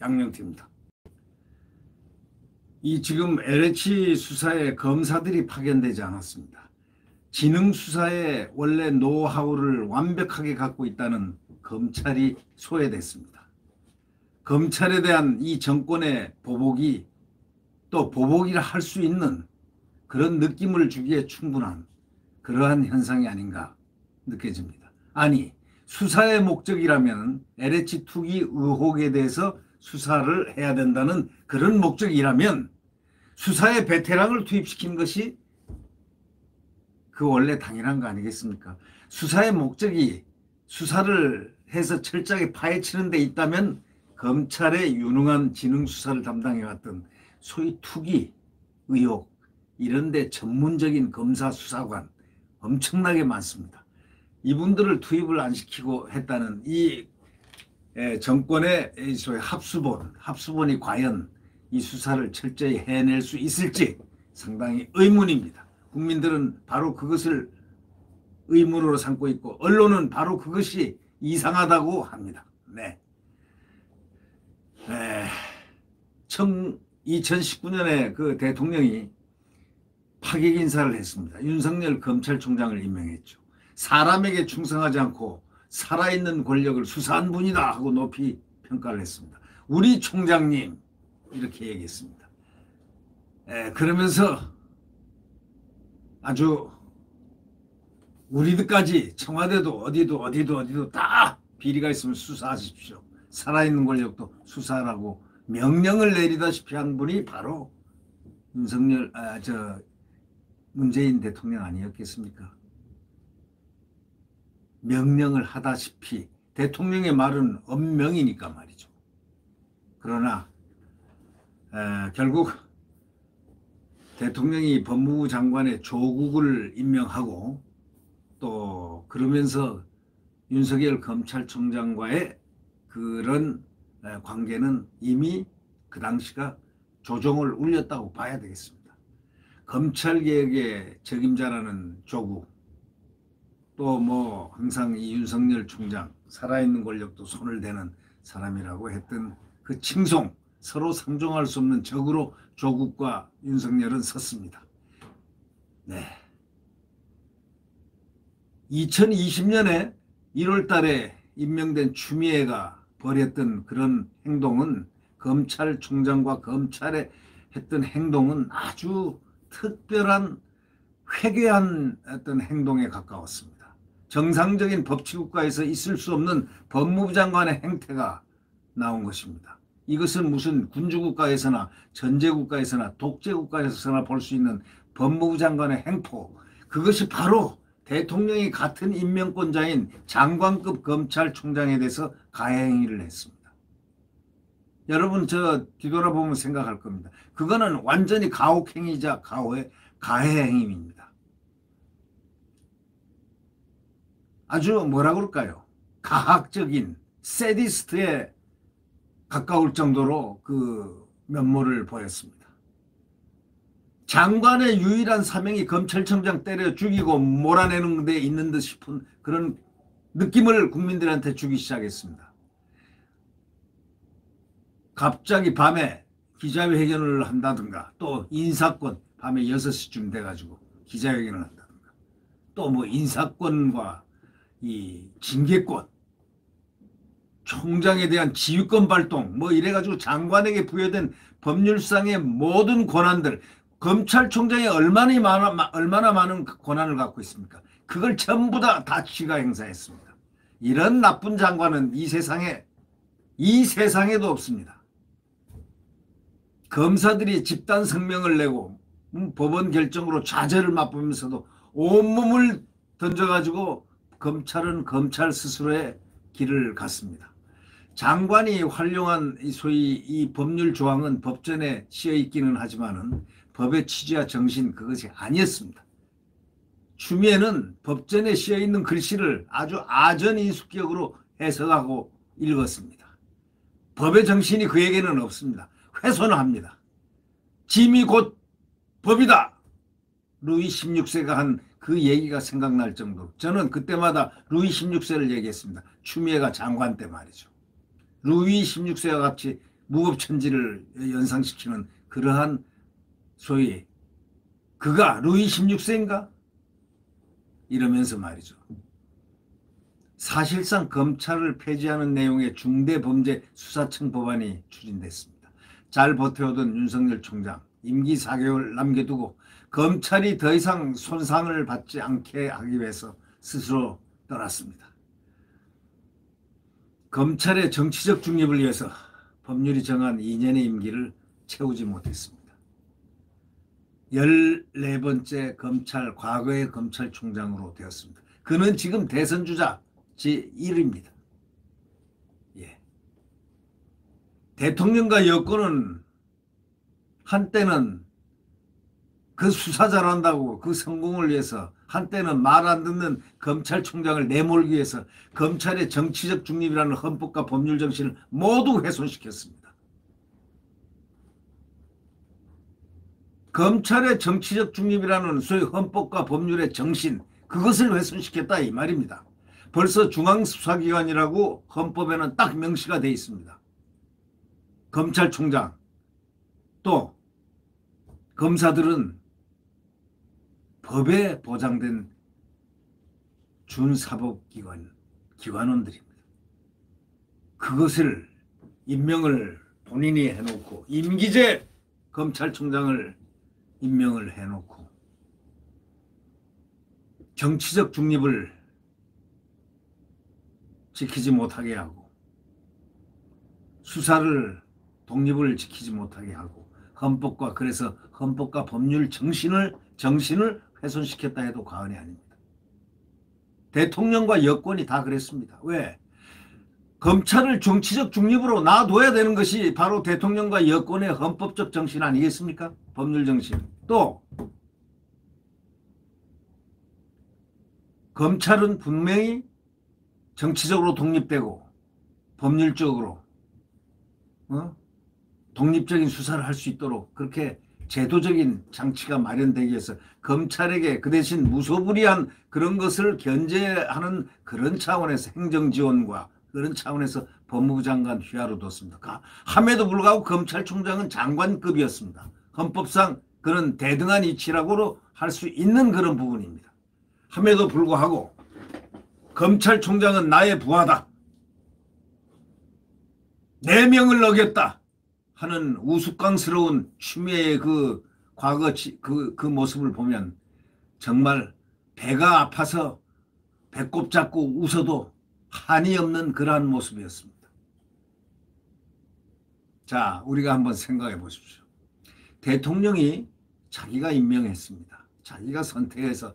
양영태입니다. 이 지금 LH 수사에 검사들이 파견되지 않았습니다. 지능 수사에 원래 노하우를 완벽하게 갖고 있다는 검찰이 소외됐습니다. 검찰에 대한 이 정권의 보복이 또 보복이라 할 수 있는 그런 느낌을 주기에 충분한 그러한 현상이 아닌가 느껴집니다. 아니, 수사의 목적이라면 LH 투기 의혹에 대해서 수사를 해야 된다는 그런 목적이라면 수사에 베테랑을 투입시킨 것이 그 원래 당연한 거 아니겠습니까? 수사의 목적이 수사를 해서 철저하게 파헤치는 데 있다면 검찰의 유능한 지능 수사를 담당해왔던 소위 투기 의혹 이런 데 전문적인 검사 수사관 엄청나게 많습니다. 이분들을 투입을 안 시키고 했다는 이 정권의 소위 합수본이 과연 이 수사를 철저히 해낼 수 있을지 상당히 의문입니다. 국민들은 바로 그것을 의문으로 삼고 있고 언론은 바로 그것이 이상하다고 합니다. 네. 2019년에 그 대통령이 파격 인사를 했습니다. 윤석열 검찰총장을 임명했죠. 사람에게 충성하지 않고 살아있는 권력을 수사한 분이다 하고 높이 평가를 했습니다. 우리 총장님 이렇게 얘기했습니다. 그러면서 아주 우리들까지 청와대도 어디도 다 비리가 있으면 수사하십시오. 살아있는 권력도 수사하라고 명령을 내리다시피 한 분이 바로 문재인 대통령 아니었겠습니까? 명령을 하다시피 대통령의 말은 엄명이니까 말이죠. 그러나 결국 대통령이 법무부 장관의 조국을 임명하고 또 그러면서 윤석열 검찰총장과의 그런 관계는 이미 그 당시가 조정을 울렸다고 봐야 되겠습니다. 검찰개혁의 적임자라는 조국 또 뭐 항상 이 윤석열 총장 살아있는 권력도 손을 대는 사람이라고 했던 그 칭송 서로 상종할 수 없는 적으로 조국과 윤석열은 섰습니다. 네. 2020년에 1월 달에 임명된 추미애가 벌였던 그런 행동은 검찰총장과 검찰에 했던 행동은 아주 특별한 회개한 어떤 행동에 가까웠습니다. 정상적인 법치국가에서 있을 수 없는 법무부 장관의 행태가 나온 것입니다. 이것은 무슨 군주국가에서나 전제국가에서나 독재국가에서나 볼 수 있는 법무부 장관의 행포, 그것이 바로 대통령이 같은 임명권자인 장관급 검찰총장에 대해서 가해행위를 했습니다. 여러분 저 뒤돌아보면 생각할 겁니다. 그거는 완전히 가혹행위자 가해행위입니다. 아주 뭐라 그럴까요? 가학적인 세디스트에 가까울 정도로 그 면모를 보였습니다. 장관의 유일한 사명이 검찰총장 때려 죽이고 몰아내는 데 있는 듯 싶은 그런 느낌을 국민들한테 주기 시작했습니다. 갑자기 밤에 기자회견을 한다든가 또 인사권 밤에 6시쯤 돼가지고 기자회견을 한다든가 또 뭐 인사권과 이 징계권 총장에 대한 지휘권 발동 뭐 이래가지고 장관에게 부여된 법률상의 모든 권한들 검찰총장이 얼마나 많은 권한을 갖고 있습니까? 그걸 전부 다 지가 행사했습니다. 이런 나쁜 장관은 이 세상에도 없습니다. 검사들이 집단 성명을 내고 법원 결정으로 좌절을 맛보면서도 온몸을 던져가지고 검찰은 검찰 스스로의 길을 갔습니다. 장관이 활용한 소위 이 법률 조항은 법전에 씌어 있기는 하지만은 법의 취지와 정신 그것이 아니었습니다. 추미애는 법전에 씌어 있는 글씨를 아주 아전인수격으로 해석하고 읽었습니다. 법의 정신이 그에게는 없습니다. 훼손을 합니다. 짐이 곧 법이다. 루이 16세가 한 그 얘기가 생각날 정도로 저는 그때마다 루이 16세를 얘기했습니다. 추미애가 장관 때 말이죠. 루이 16세와 같이 무법천지를 연상시키는 그러한 소위 그가 루이 16세인가? 이러면서 말이죠. 사실상 검찰을 폐지하는 내용의 중대범죄수사청 법안이 추진됐습니다. 잘 버텨오던 윤석열 총장 임기 4개월 남겨두고 검찰이 더 이상 손상을 받지 않게 하기 위해서 스스로 떠났습니다. 검찰의 정치적 중립을 위해서 법률이 정한 2년의 임기를 채우지 못했습니다. 14번째 과거의 검찰총장으로 되었습니다. 그는 지금 대선주자 제1입니다. 예. 대통령과 여권은 한때는 그 수사 잘한다고 그 성공을 위해서 한때는 말 안 듣는 검찰총장을 내몰기 위해서 검찰의 정치적 중립이라는 헌법과 법률 정신을 모두 훼손시켰습니다. 검찰의 정치적 중립이라는 소위 헌법과 법률의 정신 그것을 훼손시켰다 이 말입니다. 벌써 중앙수사기관이라고 헌법에는 딱 명시가 되어 있습니다. 검찰총장 또 검사들은 법에 보장된 준사법기관원들입니다. 그것을 임명을 본인이 해놓고 임기제 검찰총장을 임명을 해놓고 정치적 중립을 지키지 못하게 하고 수사를 독립을 지키지 못하게 하고 헌법과 그래서 헌법과 법률 정신을 훼손시켰다 해도 과언이 아닙니다. 대통령과 여권이 다 그랬습니다. 왜? 검찰을 정치적 중립으로 놔둬야 되는 것이 바로 대통령과 여권의 헌법적 정신 아니겠습니까? 법률 정신. 또 검찰은 분명히 정치적으로 독립되고 법률적으로 독립적인 수사를 할 수 있도록 그렇게 제도적인 장치가 마련되기 위해서 검찰에게 그 대신 무소불위한 그런 것을 견제하는 그런 차원에서 행정지원과 그런 차원에서 법무부 장관 휘하로 뒀습니다. 함에도 불구하고 검찰총장은 장관급이었습니다. 헌법상 그런 대등한 위치라고 할 수 있는 그런 부분입니다. 함에도 불구하고 검찰총장은 나의 부하다. 내 명을 어겼다. 하는 우스꽝스러운 추미애의 그 과거 그 모습을 보면 정말 배가 아파서 배꼽 잡고 웃어도 한이 없는 그러한 모습이었습니다. 자, 우리가 한번 생각해 보십시오. 대통령이 자기가 임명했습니다. 자기가 선택해서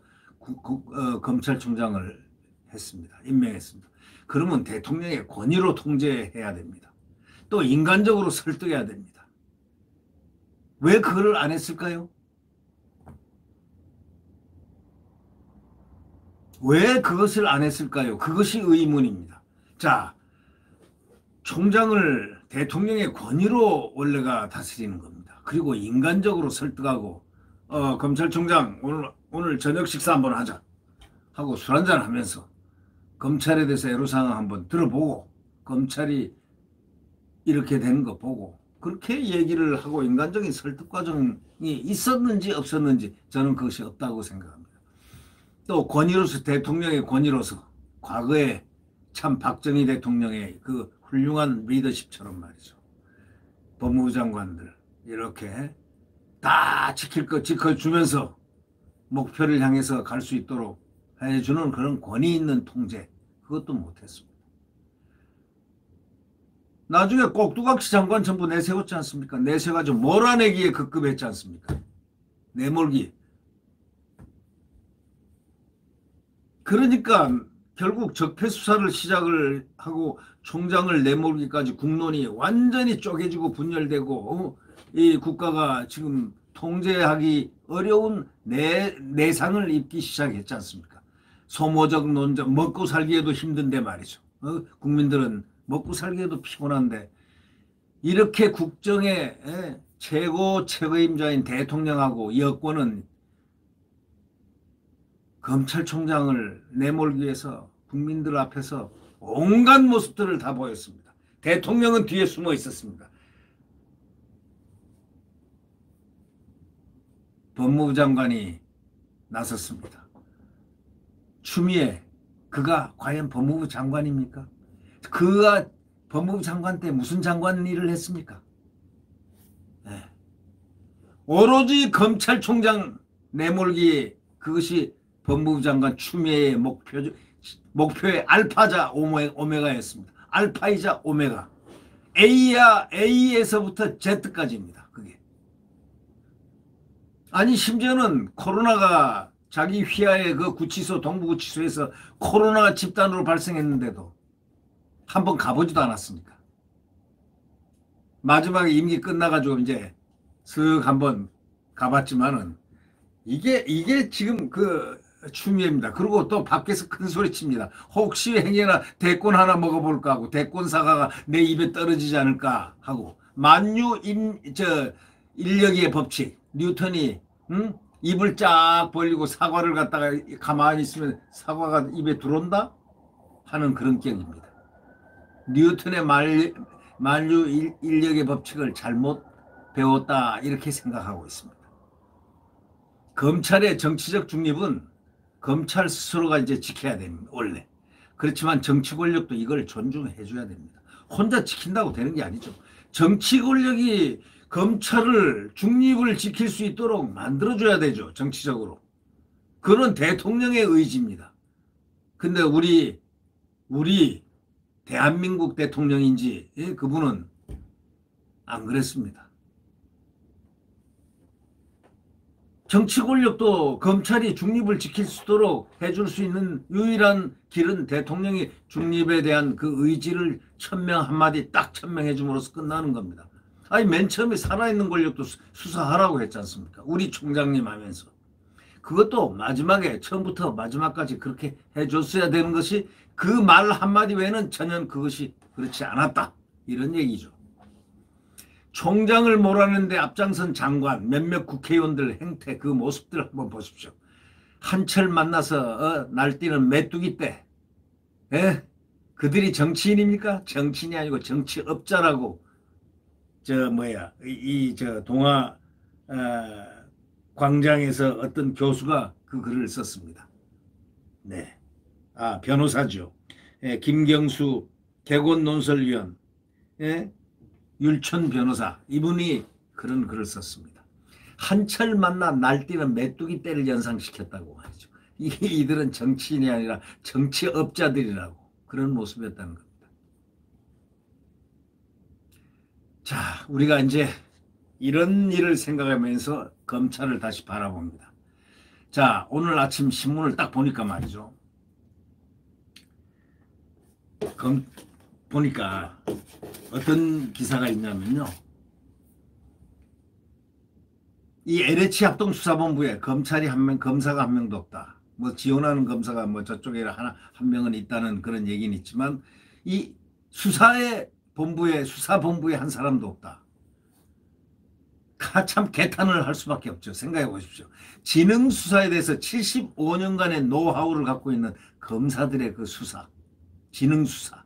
검찰총장을 했습니다. 임명했습니다. 그러면 대통령의 권위로 통제해야 됩니다. 또 인간적으로 설득해야 됩니다. 왜 그걸 안 했을까요? 왜 그것을 안 했을까요? 그것이 의문입니다. 자, 총장을 대통령의 권위로 원래가 다스리는 겁니다. 그리고 인간적으로 설득하고 검찰총장 오늘 저녁 식사 한번 하자 하고 술 한잔 하면서 검찰에 대해서 애로사항 한번 들어보고 검찰이 이렇게 되는 거 보고 그렇게 얘기를 하고 인간적인 설득 과정이 있었는지 없었는지 저는 그것이 없다고 생각합니다. 또 권위로서 대통령의 권위로서 과거에 참 박정희 대통령의 그 훌륭한 리더십처럼 말이죠. 법무부 장관들 이렇게 다 지킬 것 지켜주면서 목표를 향해서 갈 수 있도록 해주는 그런 권위 있는 통제 그것도 못했습니다. 나중에 꼭두각시 장관 전부 내세웠지 않습니까? 내세워가지고 몰아내기에 급급했지 않습니까? 내몰기. 그러니까 결국 적폐수사를 시작을 하고 총장을 내몰기까지 국론이 완전히 쪼개지고 분열되고 이 국가가 지금 통제하기 어려운 내상을 입기 시작했지 않습니까? 소모적 논적 먹고 살기에도 힘든데 말이죠. 국민들은 먹고 살기에도 피곤한데 이렇게 국정의 최고 책임자인 대통령하고 여권은 검찰총장을 내몰기 위해서 국민들 앞에서 온갖 모습들을 다 보였습니다. 대통령은 뒤에 숨어 있었습니다. 법무부 장관이 나섰습니다. 추미애, 그가 과연 법무부 장관입니까? 그가 법무부 장관 때 무슨 장관 일을 했습니까? 네. 오로지 검찰총장 내몰기, 그것이 법무부 장관 추미애의 목표의 알파자 오메가였습니다. 알파이자 오메가. A에서부터 Z까지입니다. 그게. 아니 심지어는 코로나가 자기 휘하의 그 구치소 동부구치소에서 코로나가 집단으로 발생했는데도 한번 가보지도 않았습니까? 마지막에 임기 끝나가지고 이제 슥 한번 가봤지만은 이게 지금 그 추미애입니다. 그리고 또 밖에서 큰 소리 칩니다. 혹시 행여나 대권 하나 먹어볼까 하고 대권 사과가 내 입에 떨어지지 않을까 하고 인력의 법칙 뉴턴이 입을 쫙 벌리고 사과를 갖다가 가만히 있으면 사과가 입에 들어온다 하는 그런 격입니다. 뉴턴의 만류 인력의 법칙을 잘못 배웠다 이렇게 생각하고 있습니다. 검찰의 정치적 중립은 검찰 스스로가 이제 지켜야 됩니다. 원래. 그렇지만 정치 권력도 이걸 존중해 줘야 됩니다. 혼자 지킨다고 되는 게 아니죠. 정치 권력이 검찰을 중립을 지킬 수 있도록 만들어줘야 되죠. 정치적으로. 그건 대통령의 의지입니다. 근데 우리 대한민국 대통령인지 그분은 안 그랬습니다. 정치 권력도 검찰이 중립을 지킬 수 있도록 해줄 수 있는 유일한 길은 대통령이 중립에 대한 그 의지를 천명 한마디 딱 천명해 줌으로써 끝나는 겁니다. 아니 맨 처음에 살아있는 권력도 수사하라고 했지 않습니까? 우리 총장님 하면서. 그것도 마지막에 처음부터 마지막까지 그렇게 해줬어야 되는 것이 그 말 한마디 외에는 전혀 그것이 그렇지 않았다. 이런 얘기죠. 총장을 몰아내는데 앞장선 장관, 몇몇 국회의원들 행태 그 모습들 한번 보십시오. 한철 만나서 날뛰는 메뚜기 때 그들이 정치인입니까? 정치인이 아니고 정치업자라고 동아 광장에서 어떤 교수가 그 글을 썼습니다. 네, 변호사죠. 김경수 개곤논설위원, 율촌 변호사, 이분이 그런 글을 썼습니다. 한철 만나 날뛰는 메뚜기 떼를 연상시켰다고 하죠. 이들은 정치인이 아니라 정치업자들이라고 그런 모습이었다는 겁니다. 자, 우리가 이제 이런 일을 생각하면서 검찰을 다시 바라봅니다. 자, 오늘 아침 신문을 딱 보니까 말이죠. 보니까 어떤 기사가 있냐면요. 이 LH 합동수사본부에 검사가 한 명도 없다. 뭐 지원하는 검사가 뭐 저쪽에 한 명은 있다는 그런 얘기는 있지만 이 수사본부에 한 사람도 없다. 참 개탄을 할 수밖에 없죠. 생각해 보십시오. 지능수사에 대해서 75년간의 노하우를 갖고 있는 검사들의 그 수사, 지능수사.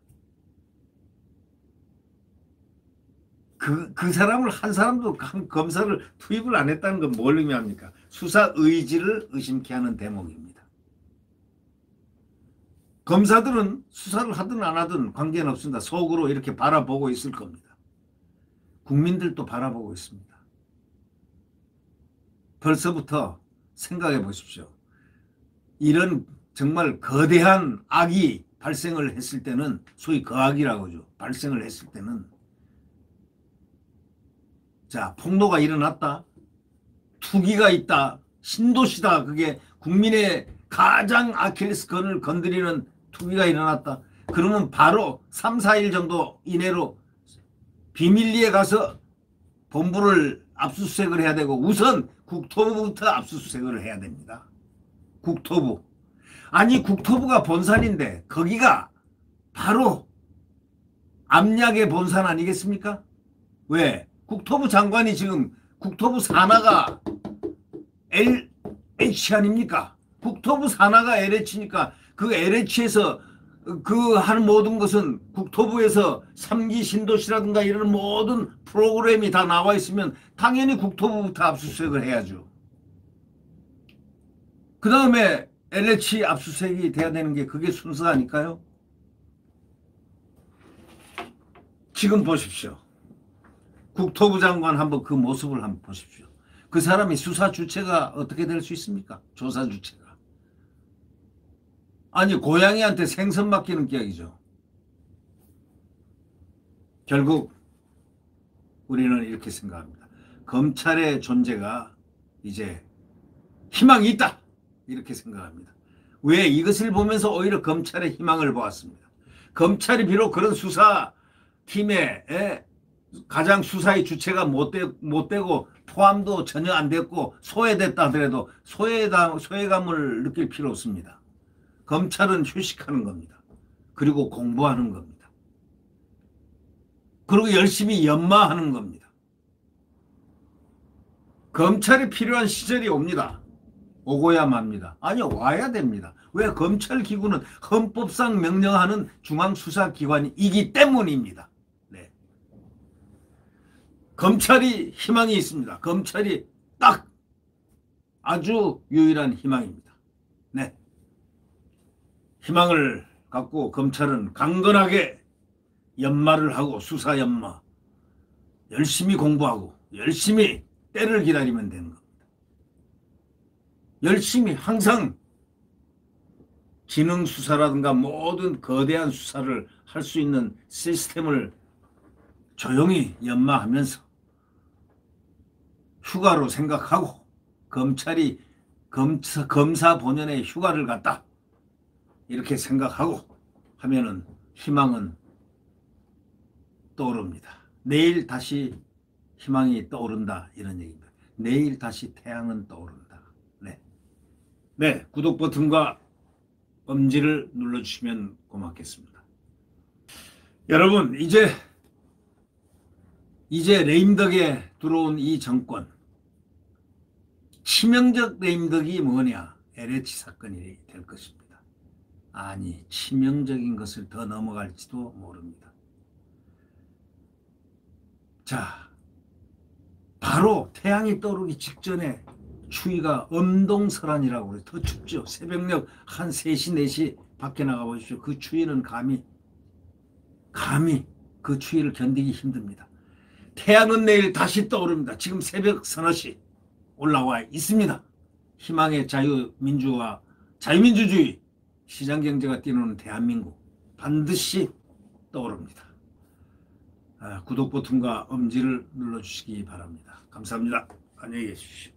그 사람을 한 사람도 한 검사를 투입을 안 했다는 건 뭘 의미합니까? 수사 의지를 의심케 하는 대목입니다. 검사들은 수사를 하든 안 하든 관계는 없습니다. 속으로 이렇게 바라보고 있을 겁니다. 국민들도 바라보고 있습니다. 벌써부터 생각해 보십시오. 이런 정말 거대한 악이 발생을 했을 때는 소위 거악이라고 하죠. 발생을 했을 때는 자, 폭로가 일어났다. 투기가 있다. 신도시다. 그게 국민의 가장 아킬레스건을 건드리는 투기가 일어났다. 그러면 바로 3, 4일 정도 이내로 비밀리에 가서 본부를 압수수색을 해야 되고 우선 국토부부터 압수수색을 해야 됩니다. 국토부. 아니 국토부가 본산인데 거기가 바로 압력의 본산 아니겠습니까? 왜? 국토부 장관이 지금 국토부 산하가 LH 아닙니까? 국토부 산하가 LH니까 그 LH에서 그 하는 모든 것은 국토부에서 3기 신도시라든가 이런 모든 프로그램이 다 나와 있으면 당연히 국토부부터 압수수색을 해야죠. 그 다음에 LH 압수수색이 돼야 되는 게 그게 순서 아닐까요? 지금 보십시오. 국토부 장관 한번 그 모습을 한번 보십시오. 그 사람이 수사 주체가 어떻게 될 수 있습니까? 조사 주체가. 아니 고양이한테 생선 맡기는 격이죠. 결국 우리는 이렇게 생각합니다. 검찰의 존재가 이제 희망이 있다 이렇게 생각합니다. 왜? 이것을 보면서 오히려 검찰의 희망을 보았습니다. 검찰이 비록 그런 수사팀에 가장 수사의 주체가 못 되고 포함도 전혀 안 됐고 소외됐다 하더라도 소외감을 느낄 필요 없습니다. 검찰은 휴식하는 겁니다. 그리고 공부하는 겁니다. 그리고 열심히 연마하는 겁니다. 검찰이 필요한 시절이 옵니다. 오고야 맙니다. 아니요, 와야 됩니다. 왜? 검찰 기구는 헌법상 명령하는 중앙수사기관이기 때문입니다. 네. 검찰이 희망이 있습니다. 검찰이 딱 아주 유일한 희망입니다. 네. 희망을 갖고 검찰은 강건하게 연마를 하고 수사 연마 열심히 공부하고 열심히 때를 기다리면 되는 겁니다. 열심히 항상 지능 수사라든가 모든 거대한 수사를 할 수 있는 시스템을 조용히 연마하면서 휴가로 생각하고 검찰이 검사 본연의 휴가를 갖다 이렇게 생각하고 하면은 희망은 떠오릅니다. 내일 다시 희망이 떠오른다 이런 얘기입니다. 내일 다시 태양은 떠오른다. 네, 네, 구독 버튼과 엄지를 눌러주시면 고맙겠습니다. 여러분 이제 레임덕에 들어온 이 정권 치명적 레임덕이 뭐냐? LH 사건이 될 것입니다. 아니 치명적인 것을 더 넘어갈지도 모릅니다. 자, 바로 태양이 떠오르기 직전에 추위가 엄동설한이라고 그래요. 더 춥죠. 새벽녘 한 3시, 4시 밖에 나가 보십시오. 그 추위는 감히 그 추위를 견디기 힘듭니다. 태양은 내일 다시 떠오릅니다. 지금 새벽 서너 시 올라와 있습니다. 희망의 자유민주와 자유민주주의 시장경제가 뛰노는 대한민국 반드시 떠오릅니다. 구독 버튼과 엄지를 눌러주시기 바랍니다. 감사합니다. 안녕히 계십시오.